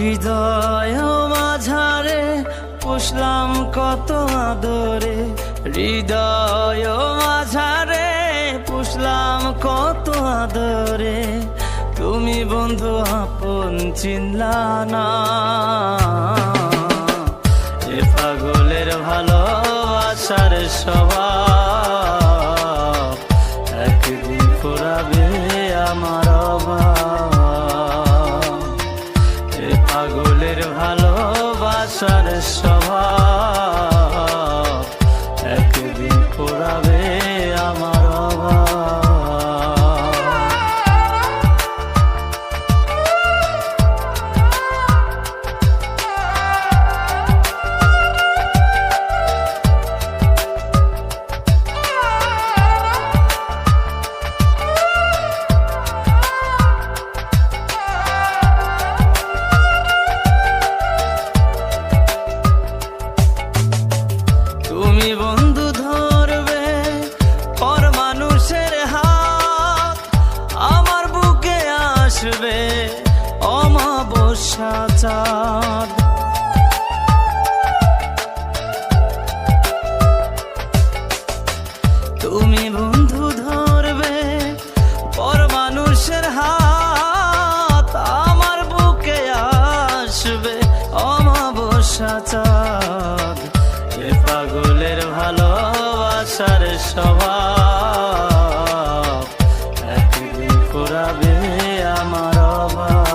হৃদয় মাঝারে পুষলাম কত আদরে, হৃদয় মাঝারে পুষলাম কত আদরে, তুমি বন্ধু আপন চিনলা না। এ পাগলের ভালোবাসার স্বভাব একদিন ফুরাবে আমার অভাব। এ পাগলের ভালোবাসার স্বভাব একদিন ফুরাবে আমার অভাব। তুমি বন্ধু ধরবে পর মানুষের হাত, আমার বুকে আসবে অমাবস্যা চাঁদ। তুমি বন্ধু ধরবে পর মানুষের হাত, আমার বুকে আসবে অমাবস্যা চাঁদ। এ পাগলের ভালোবাসার স্বভাব একদিন ফুরাবে আমার অভাব।